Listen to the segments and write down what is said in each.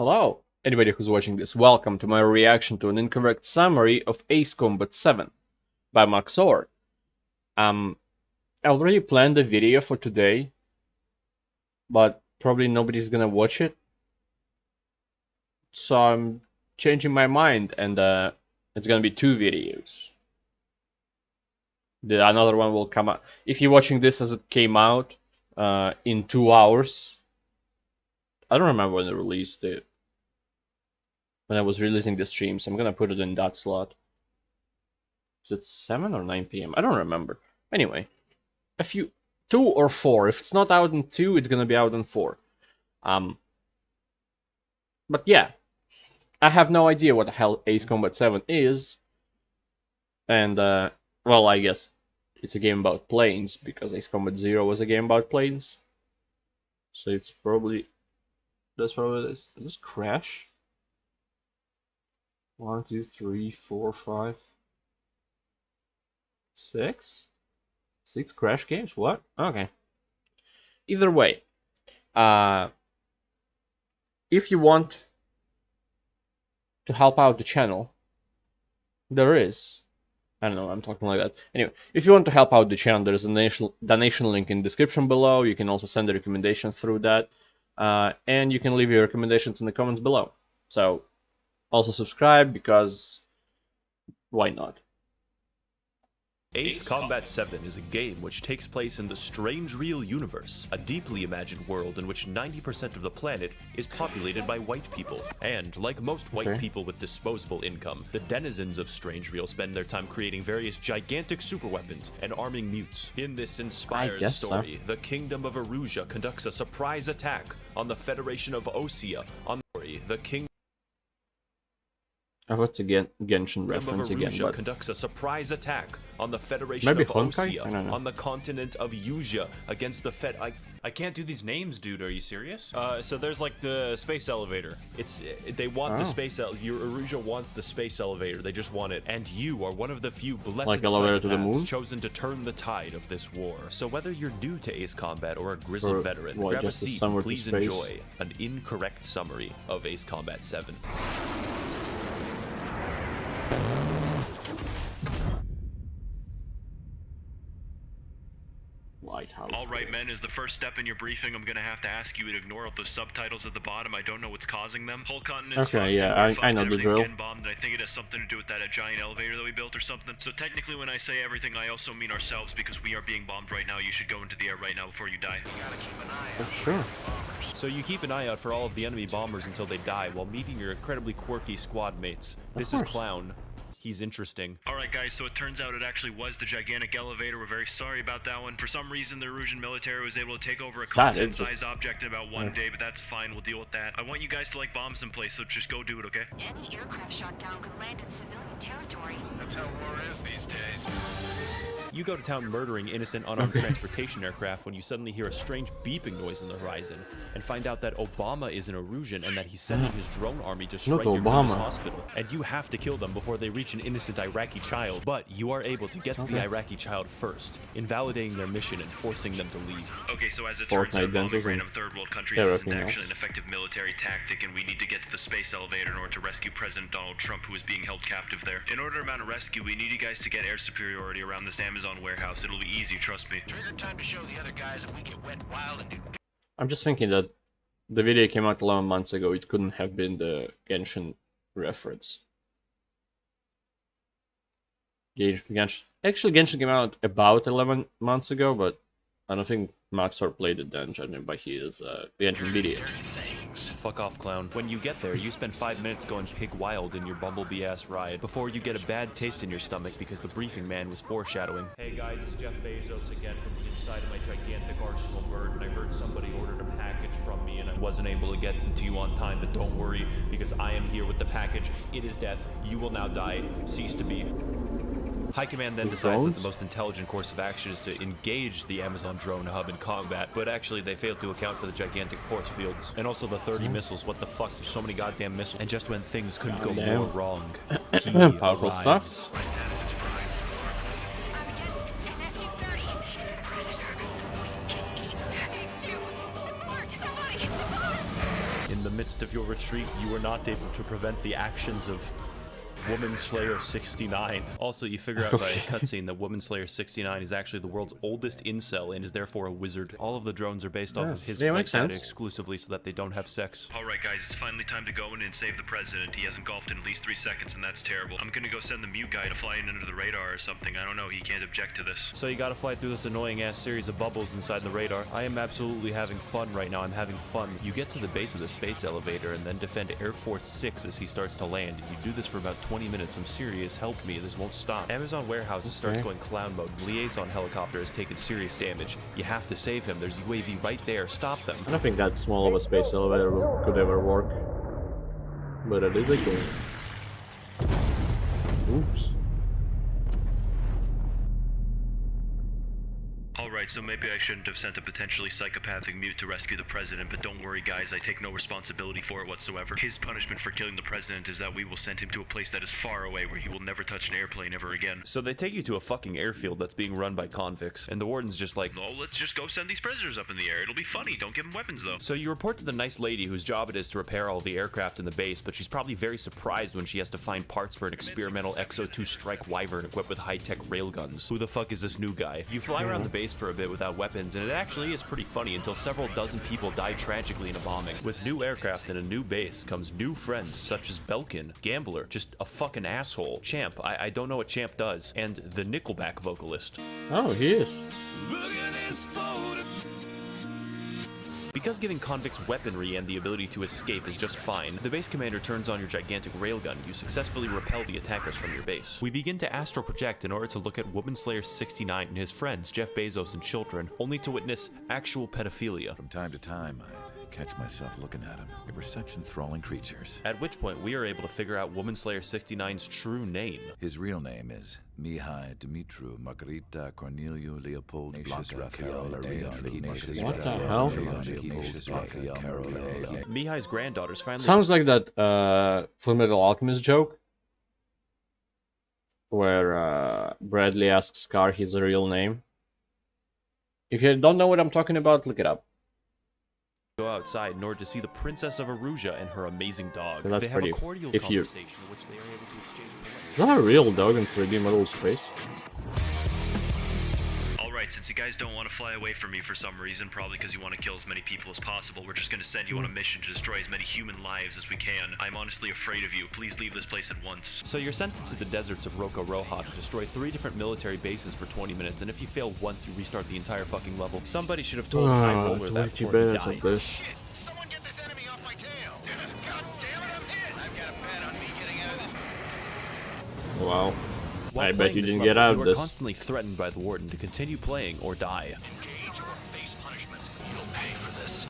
Hello, anybody who's watching this, welcome to my reaction to an incorrect summary of Ace Combat 7 by Max Orr. I already planned a video for today, but probably nobody's gonna watch it, so I'm changing my mind, and it's gonna be two videos. Another one will come out. If you're watching this as it came out in 2 hours, I don't remember when the release date. When I was releasing the streams, I'm gonna put it in that slot. Is it 7 or 9 p.m.? I don't remember. Anyway, 2 or 4. If it's not out in 2, it's gonna be out in 4. But yeah, I have no idea what the hell Ace Combat 7 is. And, well, I guess it's a game about planes, because Ace Combat 0 was a game about planes. So it's probably... That's probably this. Did this crash? 1, 2, 3, 4, 5, 6? 6 crash games? What? Okay. Either way, if you want to help out the channel, there is. I don't know, I'm talking like that. Anyway, if you want to help out the channel, there's a donation link in the description below. You can also send the recommendations through that. And you can leave your recommendations in the comments below. So, also subscribe, because why not? Ace Combat 7 is a game which takes place in the Strange Real universe, a deeply imagined world in which 90% of the planet is populated by white people. And, like most white people with disposable income, the denizens of Strange Real spend their time creating various gigantic superweapons and arming mutes. In this inspired story, the Kingdom of Erusia conducts a surprise attack on the Federation of Osea. On the Kingdom I thought again Genshin reference again, but conducts a surprise attack on the Federation maybe of Honkai? Osea on the continent of Erusia against the I can't do these names, dude. Are you serious? So there's like the space elevator. They want the space Erusia wants the space elevator. They just want it. And you are one of the few blessed like elevator to the moon, chosen to turn the tide of this war. So whether you're new to Ace Combat or a grizzled veteran, grab a seat and please enjoy an incorrect summary of Ace Combat 7. Lighthouse. Alright men, as the first step in your briefing, I'm gonna have to ask you to ignore all those subtitles at the bottom. I don't know what's causing them. Whole continent's okay, yeah, I know the drill. Getting bombed, and I think it has something to do with that giant elevator that we built or something. So technically when I say everything, I also mean ourselves, because we are being bombed right now. You should go into the air right now before you die. You gotta keep an eye out. Sure. So you keep an eye out for all of the enemy bombers until they die, while meeting your incredibly quirky squad mates. This is Clown. He's interesting. Alright guys, so it turns out it actually was the gigantic elevator. We're very sorry about that one. For some reason, the Erusian military was able to take over a continent-sized object in about 1 day, but that's fine, we'll deal with that. I want you guys to like bomb someplace, so just go do it, okay? Any aircraft shot down could land in civilian territory. That's how war is these days. You go to town murdering innocent unarmed transportation aircraft when you suddenly hear a strange beeping noise on the horizon, and find out that Obama is an Erusian and that he's sending his drone army to strike your country's hospital. And you have to kill them before they reach an innocent Iraqi child, but you are able to get to the Iraqi child first, invalidating their mission and forcing them to leave. Okay, so as it turns out, bombing random third world countries isn't actually an effective military tactic, and we need to get to the space elevator in order to rescue President Donald Trump, who is being held captive there. In order to mount a rescue, we need you guys to get air superiority around this Amazon warehouse. It'll be easy, trust me. Trigger time to show the other guys that we get wet wild and do. I'm just thinking that the video came out 11 months ago. It couldn't have been the Genshin reference. Actually, Genshin came out about 11 months ago, but I don't think Maxor played it then, judging by his Genshin video. Fuck off, Clown. When you get there, you spend 5 minutes going pig wild in your bumblebee-ass ride, before you get a bad taste in your stomach because the briefing man was foreshadowing. Hey guys, it's Jeff Bezos again from the inside of my gigantic arsenal bird, and I heard somebody ordered a package from me and I wasn't able to get it to you on time, but don't worry, because I am here with the package. It is death. You will now die. Cease to be. High Command then decides that the most intelligent course of action is to engage the Amazon drone hub in combat, but actually they failed to account for the gigantic force fields, and also the 30 missiles. What the fuck, there's so many goddamn missiles. And just when things couldn't go more wrong, he powerful arrives. stuff. In the the midst of your retreat, you were not able to prevent the actions of Woman Slayer 69. Also, you figure out by a cutscene that Woman Slayer 69 is actually the world's oldest incel and is therefore a wizard. All of the drones are based off of his flight data exclusively so that they don't have sex. Alright guys, it's finally time to go in and save the president. He hasn't golfed in at least 3 seconds and that's terrible. I'm gonna go send the mute guy to fly in under the radar or something. I don't know, he can't object to this. So you gotta fly through this annoying ass series of bubbles inside the radar. I am absolutely having fun right now. I'm having fun. You get to the base of the space elevator and then defend Air Force 6 as he starts to land. And you do this for about 20 minutes. I'm serious. Help me. This won't stop. Amazon Warehouses starts going clown mode. Liaison helicopter has taken serious damage. You have to save him. There's UAV right there. Stop them. I don't think that small of a space elevator could ever work. But it is a game. Oops. Alright, so maybe I shouldn't have sent a potentially psychopathic mute to rescue the president, but don't worry guys, I take no responsibility for it whatsoever. His punishment for killing the president is that we will send him to a place that is far away where he will never touch an airplane ever again. So they take you to a fucking airfield that's being run by convicts, and the warden's just like, no, let's just go send these prisoners up in the air. It'll be funny. Don't give them weapons though. So you report to the nice lady whose job it is to repair all the aircraft in the base, but she's probably very surprised when she has to find parts for an experimental XO2 Strike Wyvern equipped with high-tech railguns. Who the fuck is this new guy? You fly around the base for a bit without weapons, and it actually is pretty funny until several dozen people die tragically in a bombing. With new aircraft and a new base comes new friends such as Belkin, Gambler, just a fucking asshole, Champ, I don't know what Champ does, and the Nickelback vocalist. Oh, he is. Because giving convicts weaponry and the ability to escape is just fine, the base commander turns on your gigantic railgun. You successfully repel the attackers from your base. We begin to astral project in order to look at Woman Slayer 69 and his friends, Jeff Bezos and children, only to witness actual pedophilia. From time to time, I catch myself looking at them. They were such enthralling creatures. At which point, we are able to figure out Woman Slayer 69's true name. His real name is Mihai Dumitru Margarita Corneliu Leopold Blanca Carol What the hell? Mihai's granddaughters finally... Sounds like that Fullmetal Alchemist joke, where Bradley asks Scar his real name. If you don't know what I'm talking about, look it up. Go outside in order to see the Princess of Aruja and her amazing dog. Well, that's they have pretty. A cordial If you... conversation in which they are able to exchange Is that a real dog in 3D model space? Alright, since you guys don't want to fly away from me for some reason, probably because you want to kill as many people as possible, we're just going to send you on a mission to destroy as many human lives as we can. I'm honestly afraid of you. Please leave this place at once. So you're sent into the deserts of Roko Roja to destroy 3 different military bases for 20 minutes, and if you fail once, you restart the entire fucking level. Somebody should have told High Roller that before he died. Shit! Someone get this enemy off my tail! God damn it, I'm hit! I've got a bet on me getting out of this. Wow. While I bet playing you this didn't level, get out you of are this. constantly threatened by the warden to continue playing or die. Engage or face punishment. You'll pay for this.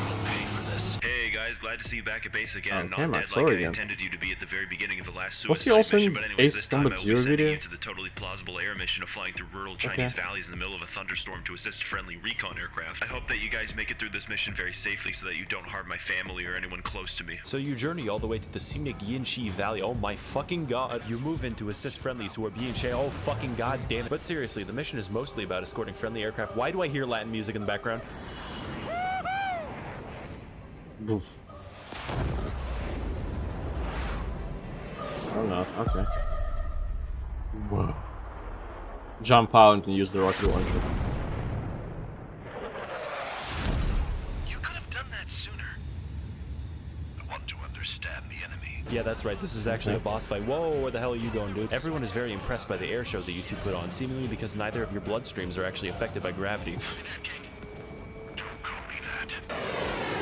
You'll pay for this. Hey guys, glad to see you back at base again. Oh, damn, Not I dead saw like it I again. intended you to be at the very beginning of the last suicide Was he also mission, in but anyways, Ace this time I will Combat be Zero sending video? you to the totally plausible air mission of flying through rural Chinese valleys in the middle of a thunderstorm to assist friendly recon aircraft. I hope that you guys make it through this mission very safely so that you don't harm my family or anyone close to me. So you journey all the way to the scenic Yinshi Valley. Oh my fucking god. You move in to assist friendlies who are being shot. Oh fucking god damn it. But seriously, the mission is mostly about escorting friendly aircraft. Why do I hear Latin music in the background? Boof. Oh no, okay. Whoa. Jump out and use the rocket launcher. You could have done that sooner. I want to understand the enemy. Yeah, that's right. This is actually a boss fight. Whoa, where the hell are you going, dude? Everyone is very impressed by the air show that you two put on, seemingly because neither of your bloodstreams are actually affected by gravity. Don't call me that.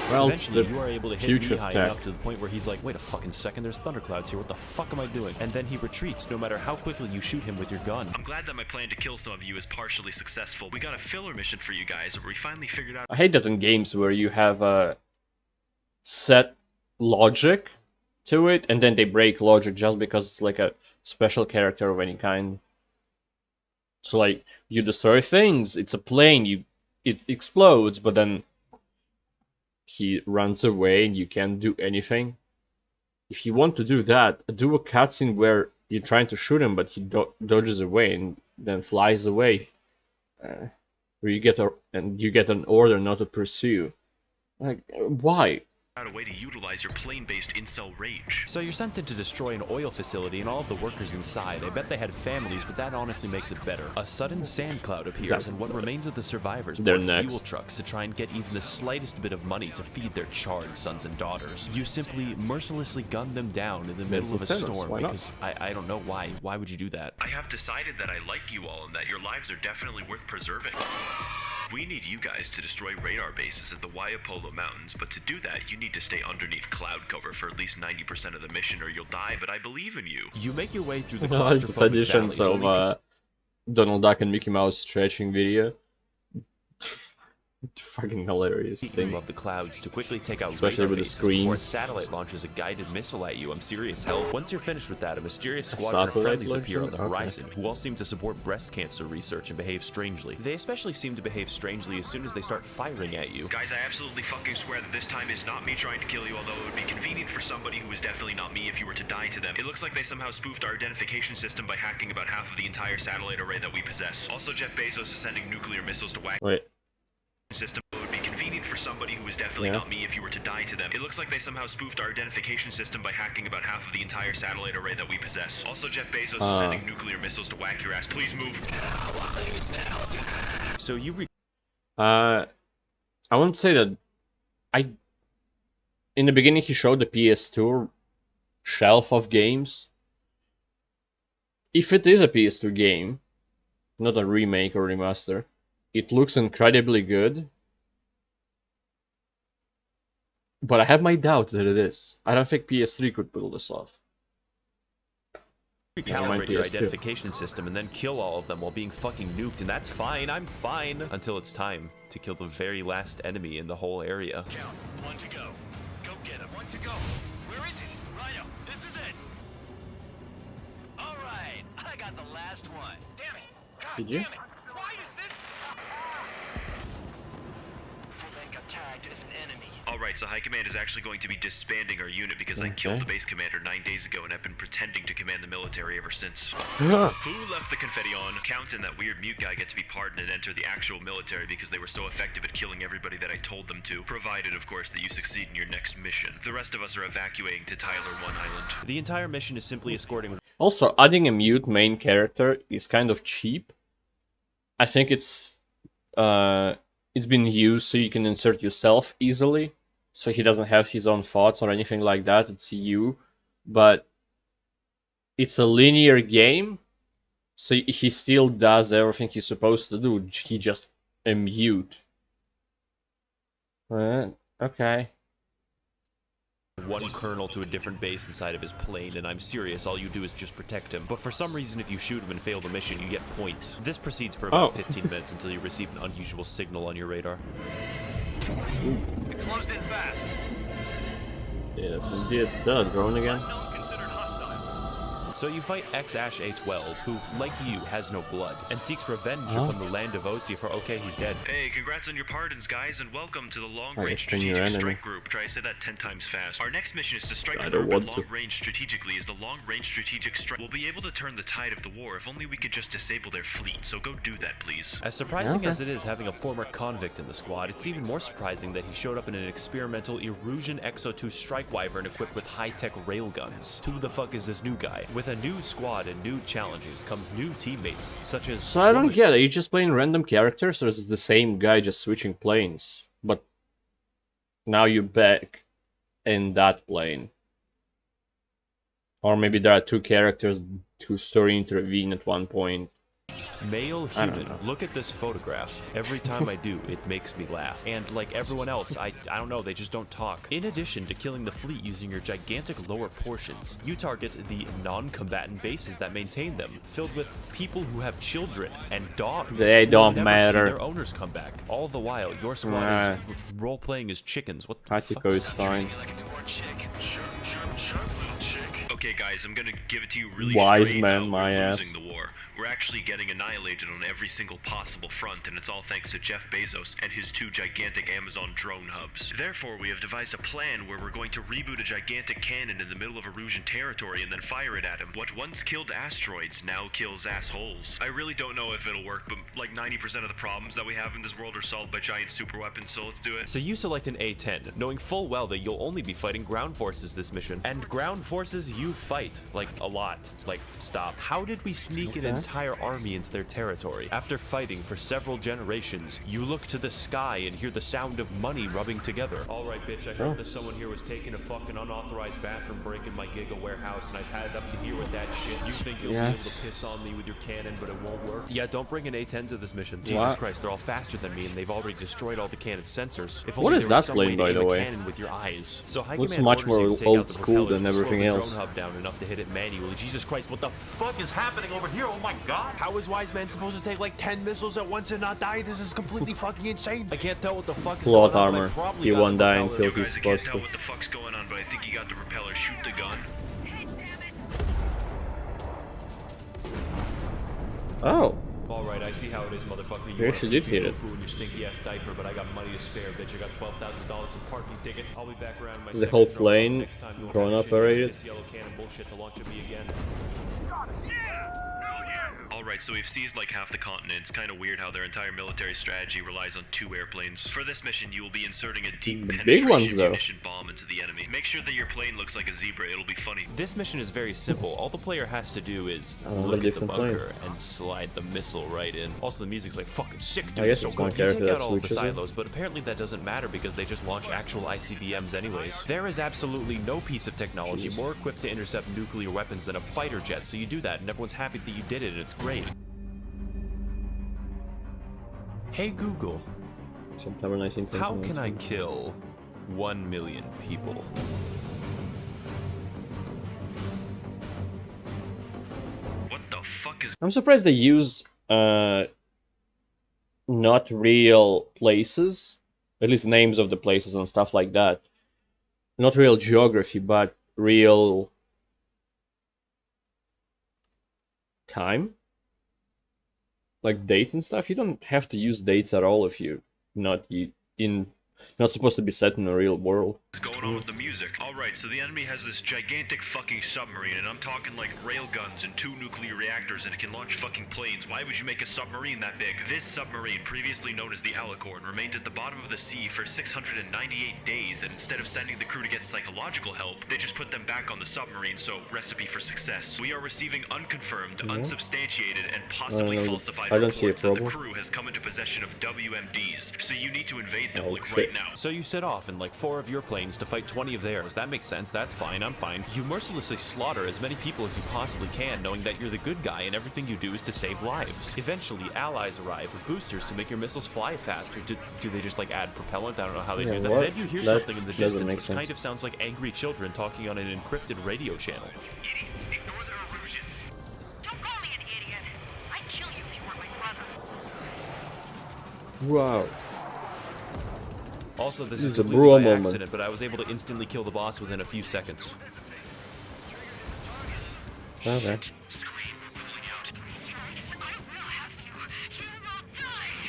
Well, it's Eventually, the you are able to hit future Mihai tech. enough to the point where he's like, wait a fucking second, there's thunderclouds here, what the fuck am I doing? And then he retreats, no matter how quickly you shoot him with your gun. I'm glad that my plan to kill some of you is partially successful. We got a filler mission for you guys where we finally figured out... I hate that in games where you have a set logic to it, and then they break logic just because it's like a special character of any kind. So like, you destroy things, it's a plane, it explodes, but then he runs away and you can't do anything. If you want to do that, do a cutscene where you're trying to shoot him, but he dodges away and then flies away. Where you get an order not to pursue. Like, why? Out a way to utilize your plane-based incel rage. So you're sent in to destroy an oil facility and all of the workers inside. I bet they had families, but that honestly makes it better. A sudden sand cloud appears, and what remains of the survivors board fuel trucks to try and get even the slightest bit of money to feed their charred sons and daughters. You simply mercilessly gun them down in the middle of a storm because I don't know why. Why would you do that? I have decided that I like you all and that your lives are definitely worth preserving. We need you guys to destroy radar bases at the Waiapolo Mountains, but to do that, you need to stay underneath cloud cover for at least 90% of the mission or you'll die, but I believe in you. You make your way through the Just additions of Donald Duck and Mickey Mouse stretching video. Fucking hilarious thing. Above the clouds to quickly take out especially with the screens. before a satellite launches a guided missile at you. I'm serious, hell. Once you're finished with that, a mysterious squadron of friendlies appear on the horizon, who all seem to support breast cancer research and behave strangely. They especially seem to behave strangely as soon as they start firing at you. Guys, I absolutely fucking swear that this time is not me trying to kill you, although it would be convenient for somebody who is definitely not me if you were to die to them. It looks like they somehow spoofed our identification system by hacking about half of the entire satellite array that we possess. Also, Jeff Bezos is sending nuclear missiles to whack system. It would be convenient for somebody who is definitely not me if you were to die to them. It looks like they somehow spoofed our identification system by hacking about half of the entire satellite array that we possess. Also, Jeff Bezos is sending nuclear missiles to whack your ass. Please move. So you I wouldn't say that in the beginning he showed the PS2 shelf of games. If it is a PS2 game, not a remake or remaster, it looks incredibly good. But I have my doubts that it is. I don't think PS3 could pull this off. Recalibrate your identification system and then kill all of them while being fucking nuked, and that's fine. I'm fine until it's time to kill the very last enemy in the whole area. Count. One to go. Go get him. One to go. Where is it? Rhino, this is it. All right, I got the last one. Damn it! God Did you? damn it! Why is this? Then got tagged as an enemy. Alright, so High Command is actually going to be disbanding our unit because I killed the base commander 9 days ago and I've been pretending to command the military ever since. Who left the confetti on? Count and that weird mute guy get to be pardoned and enter the actual military because they were so effective at killing everybody that I told them to, provided, of course, that you succeed in your next mission. The rest of us are evacuating to Tyler 1 Island. The entire mission is simply escorting... Also, adding a mute main character is kind of cheap. I think it's been used so you can insert yourself easily, so he doesn't have his own thoughts or anything like that. It's you, but it's a linear game, so he still does everything he's supposed to do. He just a mute. Okay. One colonel to a different base inside of his plane, and I'm serious, all you do is just protect him. But for some reason, if you shoot him and fail the mission, you get points. This proceeds for about 15 minutes until you receive an unusual signal on your radar. It closed in fast. Yeah, that's indeed drone again. So you fight X-A12, who, like you, has no blood, and seeks revenge upon the land of Osia for he's dead. Hey, congrats on your pardons, guys, and welcome to the Long-Range Strategic Strike Group. Try to say that 10 times fast. Our next mission is to strike a group at long range strategically as the Long-Range Strategic Strike. We'll be able to turn the tide of the war if only we could just disable their fleet, so go do that, please. As surprising as it is having a former convict in the squad, it's even more surprising that he showed up in an experimental Erusian Exo-2 Strike Wyvern equipped with high-tech railguns. Who the fuck is this new guy? With a new squad and new challenges comes new teammates, such as... So I don't get it, are you just playing random characters, or is it the same guy just switching planes? But now you're back in that plane. Or maybe there are two characters whose story intervene at one point. Male human, look at this photograph. Every time I do, it makes me laugh. And like everyone else, I don't know, they just don't talk. In addition to killing the fleet using your gigantic lower portions, you target the non-combatant bases that maintain them, filled with people who have children and dogs. They don't who matter. See their owners come back. All the while, your squad is role-playing as chickens. What the fuck? Hachiko is fine. Okay, guys, I'm gonna give it to you really Wise straight. man, We're my losing ass. the war. We're actually getting annihilated on every single possible front, and it's all thanks to Jeff Bezos and his 2 gigantic Amazon drone hubs. Therefore, we have devised a plan where we're going to reboot a gigantic cannon in the middle of Erusian territory and then fire it at him. What once killed asteroids now kills assholes. I really don't know if it'll work, but like 90% of the problems that we have in this world are solved by giant super weapons, so let's do it. So you select an A-10, knowing full well that you'll only be fighting ground forces this mission. And ground forces you fight, like, a lot. Like, stop. How did we sneak an entire army into their territory? After fighting for several generations, you look to the sky and hear the sound of money rubbing together. Alright, bitch, I heard that someone here was taking a fucking unauthorized bathroom break in my Giga warehouse, and I've had it up to here with that shit. You think you'll be able to piss on me with your cannon, but it won't work? Yeah, don't bring an A-10 to this mission. Jesus Christ, they're all faster than me, and they've already destroyed all the cannon sensors. If What only is there was that some way plane, to by aim the a way? cannon with your eyes. So High Looks Command much orders you more to take old out the school than propellers to slow everything the else. drone hub down enough to hit it manually. Jesus Christ, what the fuck is happening over here? Oh my god! How is Wise Man supposed to take like 10 missiles at once and not die? This is completely fucking insane. I can't tell what the fuck is Plot going on, but I armor. probably He got won't the die propeller. until You he's guys, I can't supposed tell to. what the fuck's going on, but I think you got the propeller. Shoot the gun. Oh. Alright, I see how it is, motherfucker. You actually did hit it. In your stinky ass diaper, but I got money to spare, bitch. I got $12,000 in parking tickets. I'll be back around my The whole second drone plane next time. You won't drone have to shit operated? this yellow cannon bullshit to launch at me again. Alright, so we've seized like half the continent. It's kind of weird how their entire military strategy relies on 2 airplanes. For this mission, you will be inserting a deep The big ones, penetration though. munition bomb into the enemy. Make sure that your plane looks like a zebra. It'll be funny. This mission is very simple. All the player has to do is Another look at the different plane. bunker and slide the missile right in. Also, the music's like fucking sick, dude. I guess so it's my good. You character take out that all of the switches it. silos, but apparently that doesn't matter because they just launch actual ICBMs anyways. There is absolutely no piece of technology Jeez. more equipped to intercept nuclear weapons than a fighter jet, so you do that, and everyone's happy that you did it, and it's great. Hey Google, September 19th. how can I kill 1 million people? What the fuck is... I'm surprised they use not real places, at least names of the places and stuff like that. Not real geography, but real time, like dates and stuff. You don't have to use dates at all if you're not not supposed to be set in a real world. going on with the music? Alright, so the enemy has this gigantic fucking submarine, and I'm talking like rail guns and 2 nuclear reactors, and it can launch fucking planes. Why would you make a submarine that big? This submarine, previously known as the Alicorn, remained at the bottom of the sea for 698 days, and instead of sending the crew to get psychological help, they just put them back on the submarine, so recipe for success. We are receiving unconfirmed, unsubstantiated, and possibly falsified I don't see a reports that the problem. crew has come into possession of WMDs, so you need to invade them Oh, like shit. right now. So you set off in like 4 of your planes to fight 20 of theirs. That makes sense. That's fine. I'm fine. You mercilessly slaughter as many people as you possibly can, knowing that you're the good guy and everything you do is to save lives. Eventually, allies arrive with boosters to make your missiles fly faster. Do they just like add propellant? I don't know how they Yeah, do that. what? Then you hear That something in the doesn't distance make which sense. kind of sounds like angry children talking on an encrypted radio channel. Idiot, ignore the Erusians. Don't call me an idiot. I'd kill you if you weren't my brother. Wow. Also, this This is is a completely brutal by moment. accident, but I was able to instantly kill the boss within a few seconds. Okay.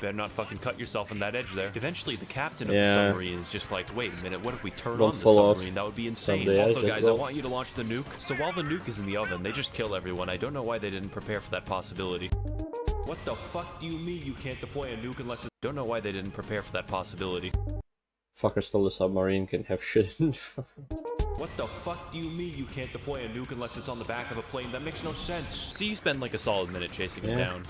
Better not fucking cut yourself on that edge there. Eventually, the captain of the Yeah. submarine is just like, wait a minute, what if we turn Don't on the fall off submarine? That would be insane. from the Also, edge as guys, I well. want you to launch the nuke. So while the nuke is in the oven, they just kill everyone. I don't know why they didn't prepare for that possibility. What the fuck do you mean you can't deploy a nuke unless it's... Don't know why they didn't prepare for that possibility. Fucker stole the submarine, can have shit in front. What the fuck do you mean you can't deploy a nuke unless it's on the back of a plane? That makes no sense. See, you spend like a solid minute chasing it down.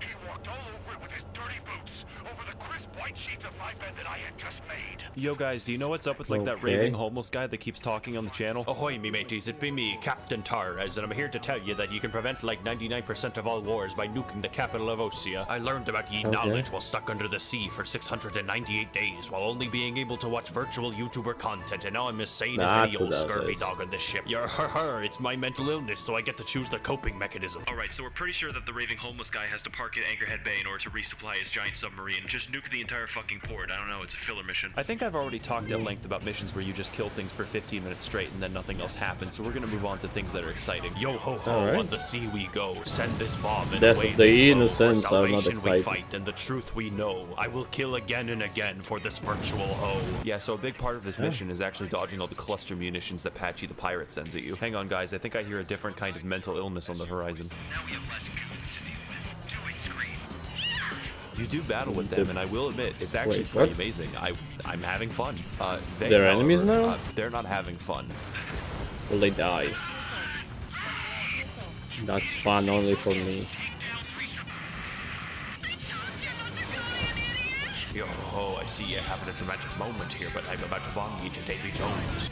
He walked all over it with his dirty boots, over the crisp white sheets of my bed that I had just made. Yo guys, do you know what's up with like that Okay. raving homeless guy that keeps talking on the channel? Ahoy me mateys, it be me, Captain Torres, and I'm here to tell you that you can prevent like 99% of all wars by nuking the capital of Osea. I learned about ye knowledge while stuck under the sea for 698 days while only being able to watch virtual YouTuber content, and now I'm as sane as any That's old what that scurvy says. dog on this ship. It's my mental illness, so I get to choose the coping mechanism. Alright, so we're pretty sure that the raving homeless guy has to park at Anchorhead Bay in order to resupply his giant submarine. Just nuke the entire fucking port. I don't know, it's a filler mission. I think I I've already talked at length about missions where you just kill things for 15 minutes straight and then nothing else happens, so we're gonna move on to things that are exciting. Yo ho ho, on the sea we go, send this bomb and Death away of the they go. innocents For are not salvation we exciting. fight and the truth we know. I will kill again and again for this virtual hoe. Yeah, so a big part of this mission is actually dodging all the cluster munitions that Patchy the pirate sends at you. Hang on guys, I think I hear a different kind of mental illness on the horizon. Now we have less goons to deal with. Two-way screen. You do battle with them, and I will admit, it's actually Wait, pretty what? amazing. I'm having fun. They, They're enemies however, now? They're not having fun. Will they die? That's fun only for me. Yo ho, I see you having a dramatic moment here, but I'm about to bomb you to Davy Jones.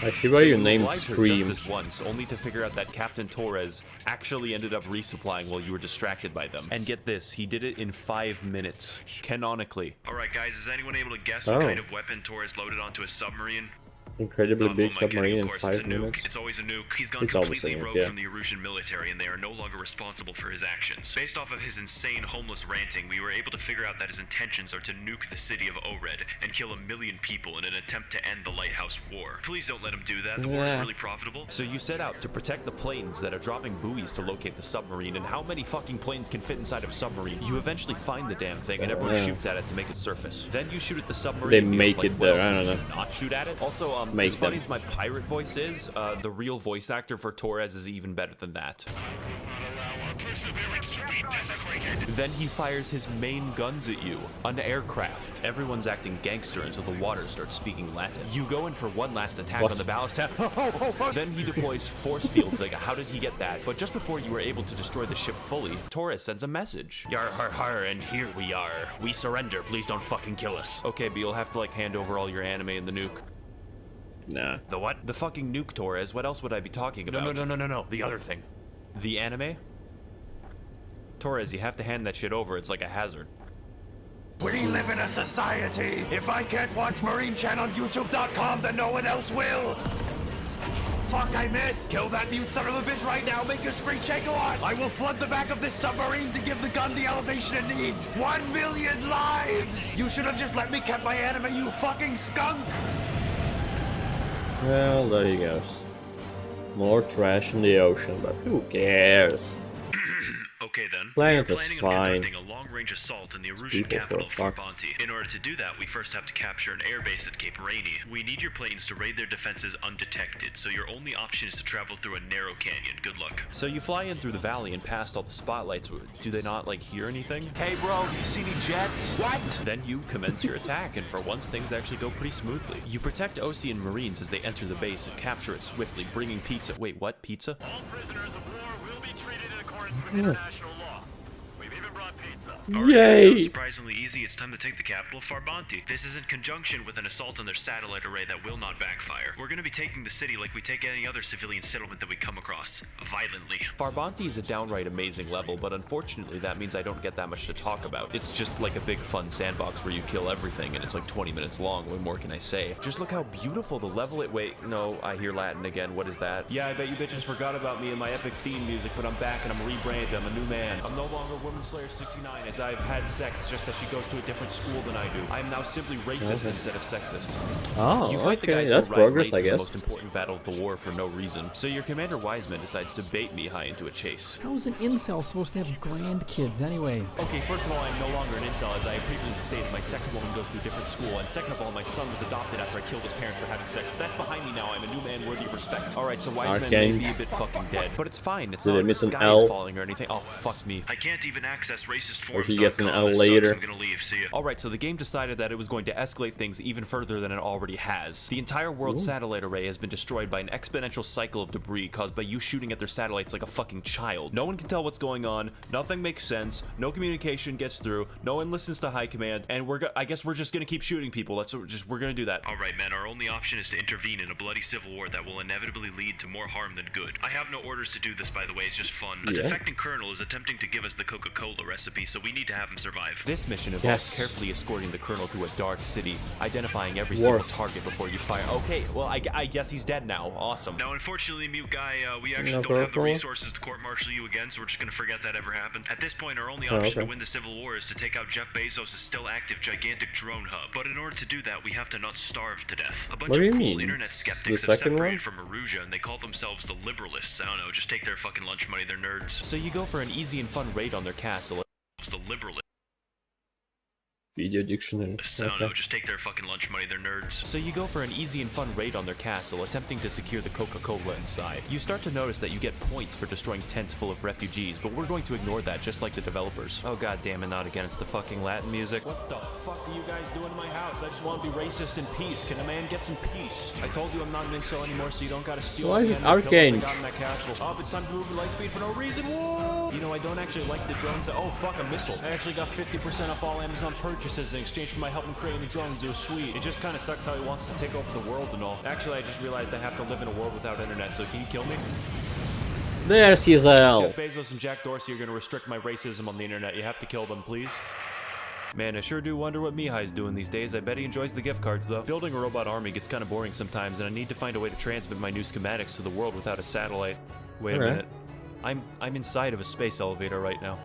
I see why you named Just Scream. this once, only to figure out that Captain Torres actually ended up resupplying while you were distracted by them. And get this, he did it in 5 minutes, canonically. Alright guys, is anyone able to guess Oh. what kind of weapon Torres loaded onto a submarine? Incredibly big Who am I kidding? submarine Of in course, 5 it's a nuke. minutes. It's always a nuke. He's gone It's always completely a nuke, rogue yeah. from the Erusian military, and they are no longer responsible for his actions. Based off of his insane homeless ranting, we were able to figure out that his intentions are to nuke the city of Ored and kill 1 million people in an attempt to end the Lighthouse War. Please don't let him do that. The war is Yeah. really profitable. So you set out to protect the planes that are dropping buoys to locate the submarine, and how many fucking planes can fit inside of a submarine? You eventually find the damn thing, and everyone Yeah. shoots at it to make it surface. Then you shoot at the submarine. They because, make like, it what there, else I would don't you know. Not shoot at it. Also, Make as funny them. as my pirate voice is, the real voice actor for Torres is even better than that. Then he fires his main guns at you, an aircraft. Everyone's acting gangster until the water starts speaking Latin. You go in for one last attack What? on the ballast tank. Then he deploys force fields. Like, how did he get that? But just before you were able to destroy the ship fully, Torres sends a message. Yar har har, and here we are. We surrender. Please don't fucking kill us. Okay, but you'll have to like hand over all your anime and the nuke. Nah. The what? The fucking nuke, Torres. What else would I be talking about? No. The other thing. The anime? Torres, you have to hand that shit over. It's like a hazard. We live in a society. If I can't watch Marine Channel on YouTube.com, then no one else will. Fuck, I missed. Kill that mute son of a bitch right now. Make your screen shake a lot. I will flood the back of this submarine to give the gun the elevation it needs. 1 million lives. You should have just let me keep my anime, you fucking skunk. Well, there he goes. More trash in the ocean, but who cares? Okay then. Planet we are is planning fine. on conducting a long-range assault in the Erusian people capital, for a fuck. Farbanti. In order to do that, we first have to capture an airbase at Cape Rainy. We need your planes to raid their defenses undetected, so your only option is to travel through a narrow canyon. Good luck. So you fly in through the valley and past all the spotlights. Do they not, like, hear anything? Hey, bro, you see any jets? What? Then you commence your attack, and for once things actually go pretty smoothly. You protect Ocean Marines as they enter the base and capture it swiftly, bringing pizza. Wait, what? Pizza? All prisoners of war will be treated in accordance with international law. We've even brought pizza. Yay! So surprisingly easy, it's time to take the capital, Farbanti. This is in conjunction with an assault on their satellite array that will not backfire. We're gonna be taking the city like we take any other civilian settlement that we come across. Violently. Farbanti is a downright amazing level, but unfortunately that means I don't get that much to talk about. It's just like a big fun sandbox where you kill everything, and it's like 20 minutes long. What more can I say? Just look how beautiful the level it. Wait, no, I hear Latin again. What is that? Yeah, I bet you bitches forgot about me and my epic theme music, but I'm back and I'm rebranded. I'm a new man. I'm no longer Woman Slayer 69 as I've had sex just as she goes to a different school than I do. I am now simply racist instead of sexist. Oh, You fight the okay, guys that's who ride progress, late I to the guess. most important battle of the war for no reason. So your Commander Wiseman decides to bait me high into a chase. How is an incel supposed to have grandkids anyways? Okay, first of all, I'm no longer an incel, as I have previously stated. My sex woman goes to a different school, and second of all, my son was adopted after I killed his parents for having sex. But that's behind me now. I'm a new man worthy of respect. All right, so Wiseman may Arcane. be a bit fucking dead, but it's fine. It's Did not I like miss the an sky L? is falling or anything. Oh, fuck me. I can't even access racist Or forums. he gets an L later. I'm gonna leave. See ya. Alright, so the game decided that it was going to escalate things even further than it already has. The entire world's satellite array has been destroyed by an exponential cycle of debris caused by you shooting at their satellites like a fucking child. No one can tell what's going on, nothing makes sense, no communication gets through, no one listens to high command, and I guess we're just gonna keep shooting people. We're gonna do that. Alright, man, our only option is to intervene in a bloody civil war that will inevitably lead to more harm than good. I have no orders to do this, by the way, it's just fun. A Yeah. defecting colonel is attempting to give us the Coca-Cola recipe, so we need to have him survive. This mission involves carefully escorting the Colonel through a dark city, identifying every single target before you fire. Okay, well, I guess he's dead now. Awesome. Now, unfortunately, Mute Guy, we actually don't have the resources to court-martial you again, so we're just gonna forget that ever happened. At this point, our only option to win the Civil War is to take out Jeff Bezos' still active gigantic drone hub. But in order to do that, we have to not starve to death. A bunch of cool internet skeptics have separated from Erusia, and they call themselves the liberalists. I don't know, just take their fucking lunch money, they're nerds. So you go for an easy and fun raid on their castle. The liberalists. Video dictionary. I don't know, just take their fucking lunch money, they're nerds. So you go for an easy and fun raid on their castle, attempting to secure the Coca-Cola inside. You start to notice that you get points for destroying tents full of refugees, but we're going to ignore that, just like the developers. Oh god damn it, not again, it's the fucking Latin music. What the fuck are you guys doing in my house? I just want to be racist in peace. Can a man get some peace? I told you I'm not an incel anymore, so you don't gotta steal. Why is it arcane? Oh, it's time to move at light speed for no reason. Whoa! You know, I don't actually like the drones. Oh fuck, a missile. I actually got 50% off all Amazon purchases in exchange for my help in creating the drones. It was sweet. It just kind of sucks how he wants to take over the world and all. Actually, I just realized I have to live in a world without internet, so can you kill me? There's his Jeff Bezos and Jack Dorsey are going to restrict my racism on the internet. You have to kill them, please. Man, I sure do wonder what Mihai's doing these days. I bet he enjoys the gift cards, though. Building a robot army gets kind of boring sometimes, and I need to find a way to transmit my new schematics to the world without a satellite. Wait a minute. I'm inside of a space elevator right now.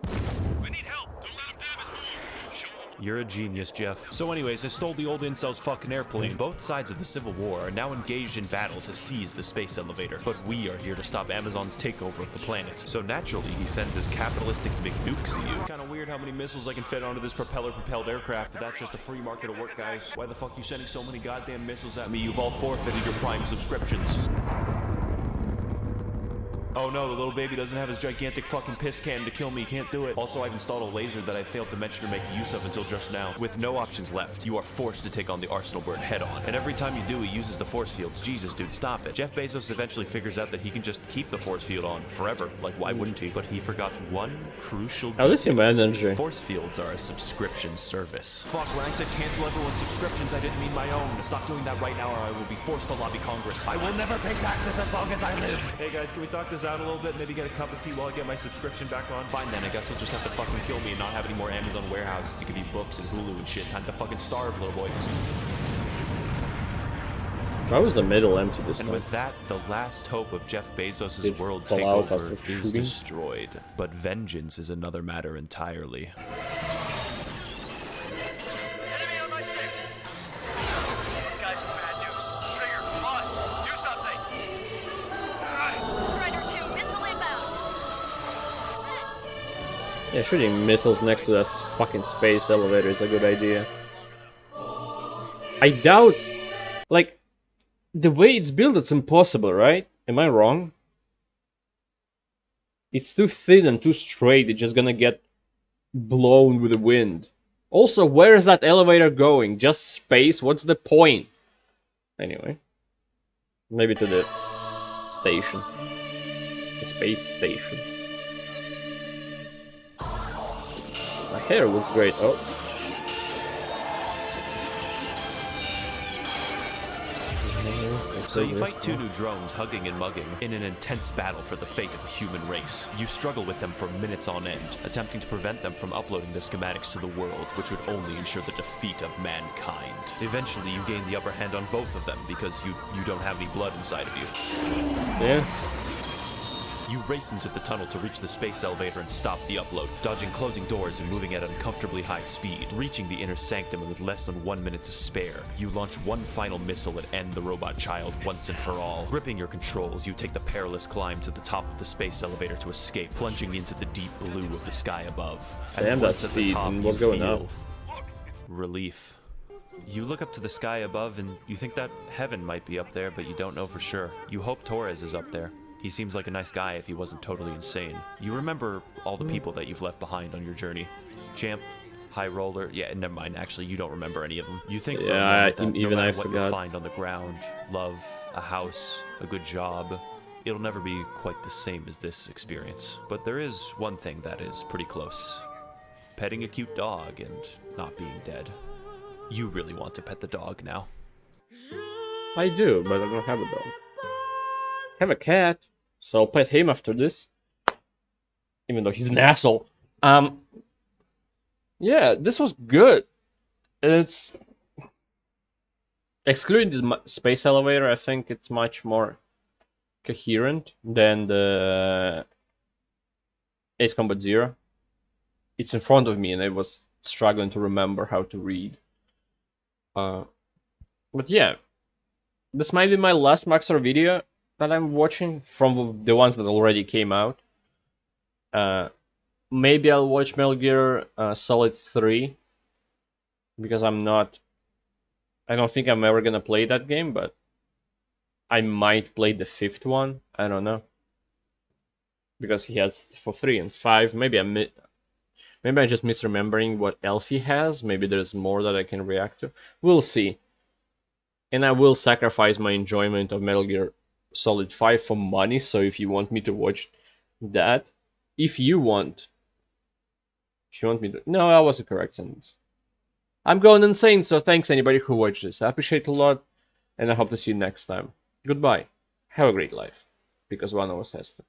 I need help. Don't let him damage me. You're a genius, Jeff. So anyways, I stole the old incel's fucking airplane. Both sides of the Civil War are now engaged in battle to seize the space elevator. But we are here to stop Amazon's takeover of the planet. So naturally, he sends his capitalistic McNukes at you. Kind of weird how many missiles I can fit onto this propeller-propelled aircraft, but that's just a free market of work, guys. Why the fuck you sending so many goddamn missiles at me? You've all forfeited your Prime subscriptions. Oh no, the little baby doesn't have his gigantic fucking piss cannon to kill me. He can't do it. Also, I've installed a laser that I failed to mention or make use of until just now. With no options left, you are forced to take on the Arsenal bird head on. And every time you do, he uses the force fields. Jesus, dude, stop it. Jeff Bezos eventually figures out that he can just keep the force field on forever. Like, why wouldn't he? But he forgot one crucial detail. Force fields are a subscription service. Fuck, when I said cancel everyone's subscriptions, I didn't mean my own. Stop doing that right now or I will be forced to lobby Congress. I will never pay taxes as long as I live. Hey guys, can we talk this out a little bit? Maybe get a cup of tea while I get my subscription back on? Fine then, I guess you'll just have to fucking kill me and not have any more Amazon warehouses to give you books and Hulu and shit. Time to fucking starve, little boy. Why was the middle empty this time? And with that, the last hope of Jeff Bezos' world takeover is destroyed. But vengeance is another matter entirely. Enemy on my 6. These guys are bad news. Trigger, boss, do something. Strider 2, missile inbound. Yeah, shooting missiles next to that fucking space elevator is a good idea. I doubt... Like, the way it's built, it's impossible, right? Am I wrong? It's too thin and too straight, it's just gonna get blown with the wind. Also, where is that elevator going? Just space? What's the point? Anyway. Maybe to the station. The space station. My hair looks great. Oh. So you fight two new drones hugging and mugging in an intense battle for the fate of the human race. You struggle with them for minutes on end, attempting to prevent them from uploading the schematics to the world, which would only ensure the defeat of mankind. Eventually you gain the upper hand on both of them because you don't have any blood inside of you. Yeah. You race into the tunnel to reach the space elevator and stop the upload, dodging closing doors and moving at uncomfortably high speed. Reaching the inner sanctum with less than 1 minute to spare, you launch one final missile and end the robot child once and for all. Gripping your controls, you take the perilous climb to the top of the space elevator to escape, plunging into the deep blue of the sky above. Damn, that speed. What's going on? Relief. You look up to the sky above and you think that heaven might be up there, but you don't know for sure. You hope Torres is up there. He seems like a nice guy if he wasn't totally insane. You remember all the people that you've left behind on your journey. Champ, High Roller, yeah, never mind, actually, you don't remember any of them. You think for a moment that no matter what you'll find on the ground, love, a house, a good job, it'll never be quite the same as this experience. But there is one thing that is pretty close. Petting a cute dog and not being dead. You really want to pet the dog now. I do, but I don't have a dog. I have a cat, so I'll pet him after this. Even though he's an asshole. Yeah, this was good. It's excluding the space elevator. I think it's much more coherent than the Ace Combat Zero. It's in front of me, and I was struggling to remember how to read. But yeah, this might be my last Maxor video that I'm watching from the ones that already came out. Maybe I'll watch Metal Gear Solid 3 because I don't think I'm ever gonna play that game, but I might play the 5th one. I don't know, because he has for 3 and 5. Maybe I'm just misremembering what else he has. Maybe there's more that I can react to. We'll see. And I will sacrifice my enjoyment of Metal Gear Solid 5 for money. So if you want me to watch that, if you want me to, no, that was a correct sentence. I'm going insane, so thanks anybody who watched this. I appreciate it a lot, and I hope to see you next time. Goodbye. Have a great life, because one of us has to.